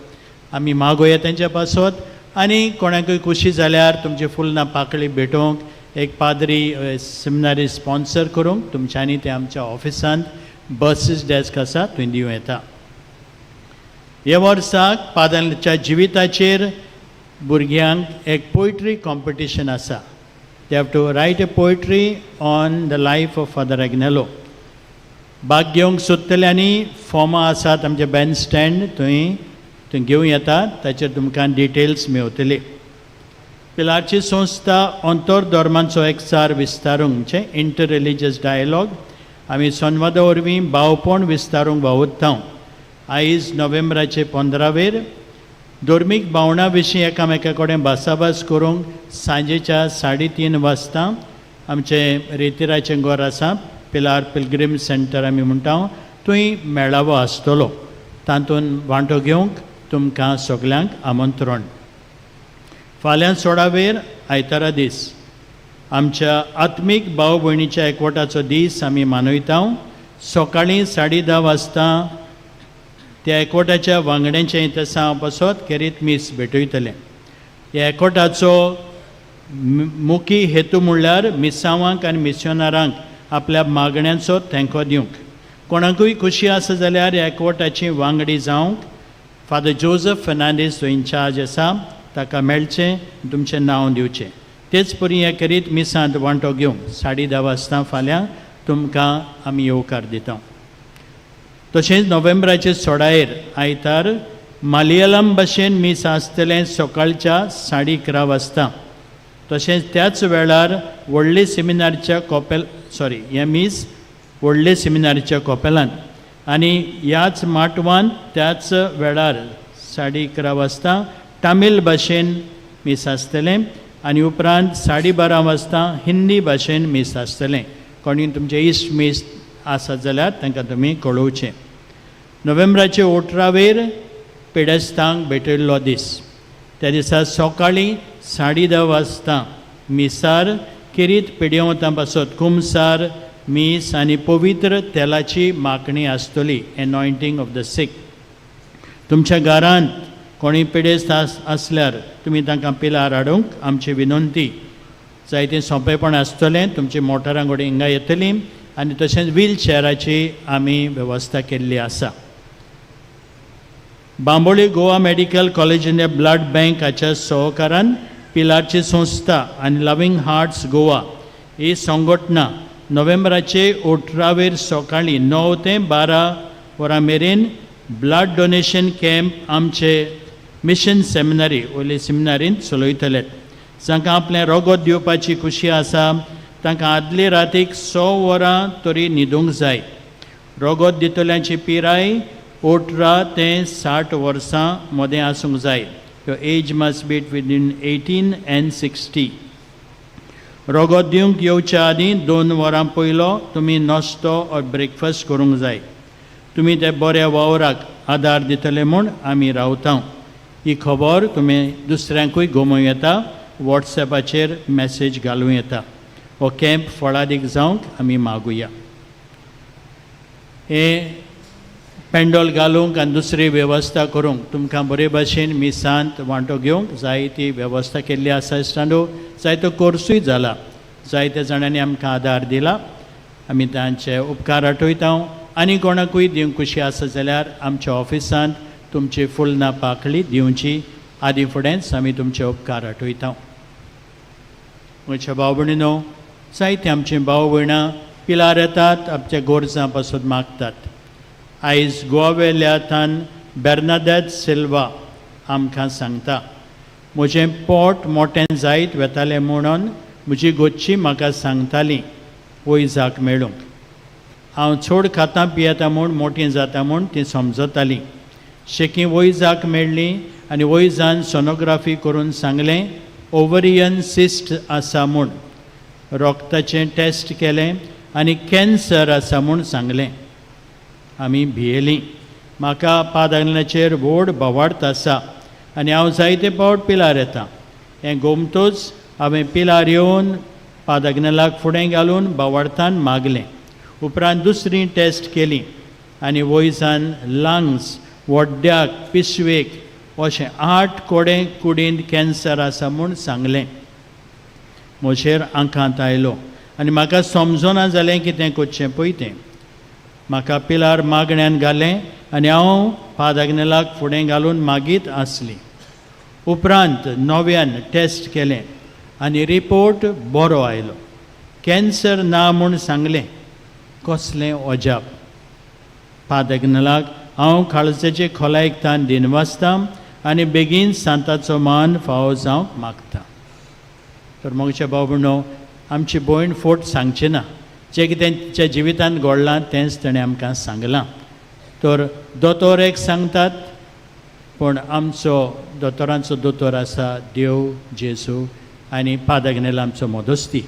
आमी मागोया तेंच्या पासत आनी कोणाकूय खुशी जाल्यार तुमची फुलना पाकळी भेटोवंक एक पाद्री सेमिनारी स्पॉन्सर करूंक तुमच्यांनी ते आमच्या ऑफिसांत बसीस डेस्क आसा थंय दिवं येता. हे वर्साक पाद्रांच्या जिविताचेर भुरग्यांक एक पोयट्री कॉम्पिटिशन आसा. They have to write a poetry on the life of Father Agnelo. भाग घेवंक सोदतल्यांनी फॉर्मां आसात आमचे बॅन स्टँड, थंय थंय घेवं येता ताचेर तुमकां डिटेल्स मेळटले. पिलारची संस्था अंतर धर्मांचो एकचार विस्तारूंकचे इंटर रिलिजियस डायलॉग आमी संवादा वरवीं भावपण विस्तारूंक वावुरता. आयज नोव्हेंबराचे 15वेर धर्मीक भावना विशीं एकामेका कडेन भासाभास करूंक सांजेच्या 3:30 वाजता आमचें रेतीराचें घर आसा पिलार पिलग्रीम सेंटर आमी म्हणटा थंय मेळावो आसतलो. तातूंत वांटो घेवंक तुमकां सगल्यांक आमंत्रण. फाल्यां 16वेर आयतारा दीस आमच्या आत्मीक भाव भयणीच्या एकवटाचो दीस आमी मनयता. सकाळीं 10:30 वाजता त्या एकवटाच्या वांगड्यांच्या इतसां बसत खेरीत मीस भेटयतले. ह्या एकवटाचो मुखी हेतू म्हणल्यार मिसांवांक आनी मिशनरांक आपल्या मागण्यांचो तेंको दिवंक. कोणाकूय खुशी आसा जाल्यार ह्या एकवटाची वांगडी जावंक फादर जोझफ फेर्नांडीस जो इन्चार्ज आसा ताका मेळचें, तुमचें नांव दिवचें. तेच परी हे करीत मिसांत वांटो घेवंक 10:30 वाजता फाल्यां तुमकां आमी येवकार दिता. तशेंच नोव्हेंबराचे 16 आयतार मलयालम भाशेन मीस आसतलें सकाळच्या 11:30 वाजता. तशेंच त्याच वेळार व्हडले सेमिनारच्या हे मीस व्हडले सेमिनारच्या कोपेलांत आनी ह्याच माटवान त्याच वेळार 11:30 वाजता तामील भाशेन मीस आसतलें आनी उपरांत 12:30 वाजता हिंदी भाशेन मीस आसतलें. कोणी तुमचे इश्ट मीस आसत जाल्यार तांकां तुमी कळोवचें. नोव्हेंबराचे 18वेर पेडेस्तांक भेटयल्लो दीस. त्या दिसा सकाळीं 10:30 वाजता मिसार किरीत पेडयेवंता पासत कुमसार मीस आनी पवित्र तेलाची माकणी आसतली, एनॉयंटींग ऑफ द सीक. तुमच्या घरांत कोणी पेडेस्त आसल्यार तुमी तांकां पिलार हाडूंक आमची विनंती. जायतें सोंपेपण आसतलें. तुमची मोटारां कडेन हिंगा येतलीं आनी तशेंच व्हीलचॅराची आमी वेवस्था केल्ली आसा. Bambolim Goa medical college India blood बँकाच्या सहकारान पिलारची संस्था आनी लविंग हार्ट्स गोवा ही संघटना नोव्हेंबराचे 18वेर सकाळीं 9 ते 12 वरां मेरेन ब्लड डोनेशन कॅम्प आमचे मिशन सेमिनारी वयले सेमिनारींत चलयतले. जांकां आपलें रगत दिवपाची खुशी आसा तांकां आदले रातीक 6 वरां तरी न्हिदूंक जाय. रगत दितल्यांची पिराय 18 ते 60 वर्सां मदें आसूंक जाय. Your age must be between 18 and 60. रगत दिवंक येवच्या आदीं 2 वरां पयलो तुमी नाश्तो और ब्रेकफास्ट करूंक जाय. तुमी ते बऱ्या वावराक आदार दितले म्हूण आमी रावता. ही खबर तुमी दुसऱ्यांकूय गोमूं येता, वॉट्सॅपाचेर मॅसेज घालूं येता. हो कॅम्प फळादीक जावंक आमी मागुया. हे पेंडॉल घालूंक आनी दुसरी वेवस्था करूंक तुमकां बरे भाशेन मिसांत वांटो घेवंक जाय ती वेवस्था केल्ली आसा स्टांडो. जायतो कोर्सूय जाला, जायत्या जाणांनी आमकां आदार दिला. आमी तांचे उपकार आठयता. आनी कोणाकूय दिवंक खुशी आसा जाल्यार आमच्या ऑफिसांत तुमची फूल नापाकळी दिवची. आदी फुडेंच आमी तुमचे उपकार आठयता. म्हज्या भाव भयणीनो, जायते आमचे भाव भयणां पिलार येतात, आमच्या गोरजां पासून मागतात. आयज गोवेल्यांतल्यान बेर्नादेत सिल्वा आमकां सांगता, म्हजें पोट मोटें जायत वेतालें म्हणून म्हजी गोच्ची म्हाका सांगताली वैजाक मेळूंक. हांव चड खातां पियेता म्हूण मोटीं जाता म्हूण ती समजताली. शेकी वैजाक मेळ्ळी आनी वैजान सोनोग्राफी करून सांगलें ओवरियन सिस्ट आसा म्हूण. रोगताचें टेस्ट केलें आनी कॅन्सर आसा म्हूण सांगलें. आमी भियेलीं. म्हाका पादांगणाचेर व्हड भवार्थ आसा आनी हांव जायते फावट पिलार येता. हें गोमतूच हांवें पिलार येवन पादांगणाक फुडें घालून भवार्थान मागलें. उपरांत दुसरी टेस्ट केली आनी वैजान लंग्स, वड्ड्याक, पिशवेक अशें 8 कुडींत कॅन्सर आसा म्हूण सांगलें. म्हजेर आंकांत आयलो आनी म्हाका समजना जालें कितें करचें पळय तें. म्हाका पिलार मागण्यान घालें आनी हांव पादांगणाक फुडें घालून मागीत आसली. उपरांत 9व्यान टेस्ट केलें आनी रिपोर्ट बरो आयलो. कॅन्सर ना म्हूण सांगलें. कसलें अजाप. पादांगणाक हांव काळजाचे खोलायेक दिनवासतां आनी बेगीन सांताचो मान फावो जावंक मागता. तर मोगच्या भाव भयणो, आमची भयण फोट सांगची ना. जें कितें तिच्या जिवितांत घडलां तेंच ताणें आमकां सांगलां. तर दोतोर एक सांगतात, पूण आमचो दोतोरांचो दोतोर आसा देव, जेजू आनी पादाग्नेल आमचो मोदोस्ती.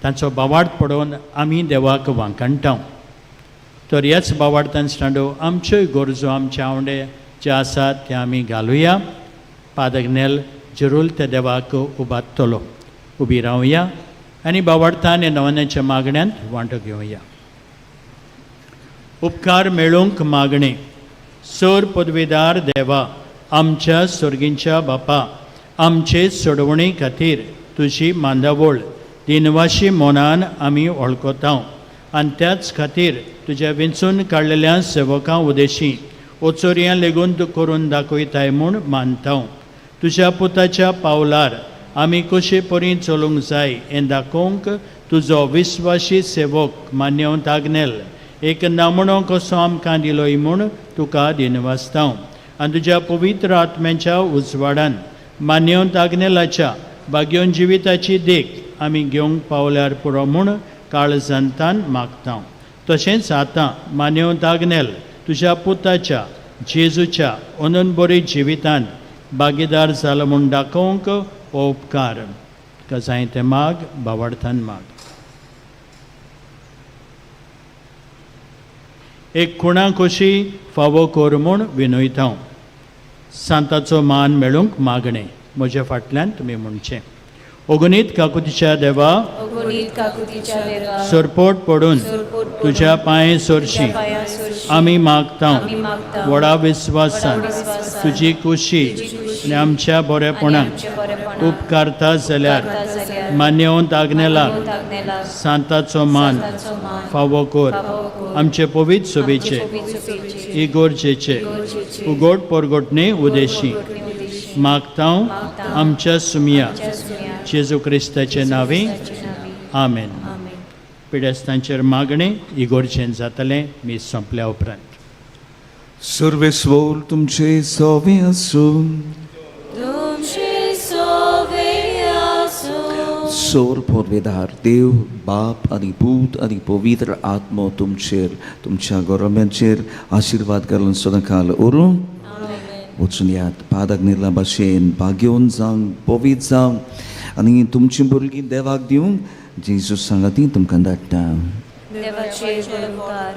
तांचो बावार्थ पळोवन आमी देवाक वांकणटाव. तर ह्याच बावार्थान स्टांडो आमच्योय गरजो, आमचे आवडे जे आसात ते आमी घालुया. पादाग्नेल जरूर त्या देवाक उबी रावया आनी बावार्थान हे नवन्याच्या मागण्यांत वांटो घेवया. उपकार मेळूंक मागणे. सर पदवीदार देवा, आमच्या स्वर्गींच्या बापा, आमचे सोडवणे खातीर तुजी मांदावळ दिनवाशी मोनान आमी वळखतांव आनी त्याच खातीर तुज्या वेंचून काडलेल्या सेवकां उदेशी ओचोरयां लेगून तूं करून दाखयताय म्हूण मानतांव. तुज्या पुताच्या पावलार आमी कशे परी चलूंक जाय हें दाखोवंक तुजो विस्वासी सेवक मान्यवंत आग्नेल एक नामणो कसो आमकां दिलोय म्हूण तुका दिनवासतांव. आनी तुज्या पवित्र आत्म्याच्या उजवाडान मान्यवंत आग्नेलाच्या भाग्योन जिविताची देख आमी घेवंक पावल्यार पुरो म्हूण काळजांतान मागतांव. तशेंच आतां मान्यवंत आग्नेल तुज्या पुताच्या जेजूच्या अनून बरी जिवितांत भागीदार जाला म्हूण दाखोवंक हो उपकार जाय ते माग बावार्थान माग. एक खुणा कशी फावो कर म्हूण विनयतांव. सांताचो मान मेळूंक मागणे. म्हज्या फाटल्यान तुमी म्हणचें. ओगुनीत काकुतीच्या देवा, अगणित काकुतीच्या देवा, सरपोट पडून तुज्या पांय सरशी आमी मागतांव. व्हडा विस्वासान तुजी कुशी आनी आमच्या बरेपणाक उपकारता जाल्यार मान्यवंत आग्नेलाक सांताचो मान फावो कर. आमचे पवित्र सोबेचे इगोर्जेचे उगोड परगोटणे उदेशी मागतांव आमच्या सुमिया जेजू क्रिस्ताचे नांवे. आमेन. पिडेस्तांचेर मागणे इगोर्जेन जातलें मीस सोंपल्या उपरांत. सर्वेस्वर तुमचे सोवे आसूं. तुमचे सोवे आसूं. सोर पदवीदार देव, बाप आनी पूत आनी पवित्र आत्मो तुमचेर, तुमच्या गोरम्यांचेर आशिर्वाद घालून सदांकाल उरूं. वचून यात पादाग्नेला भाशेन भाग्योन जावंक, पवित्र जावंक आनी तुमची भुरगीं देवाक दिवंक जेजू सांगाती तुमकां धाडटा. देवाचे उपकार.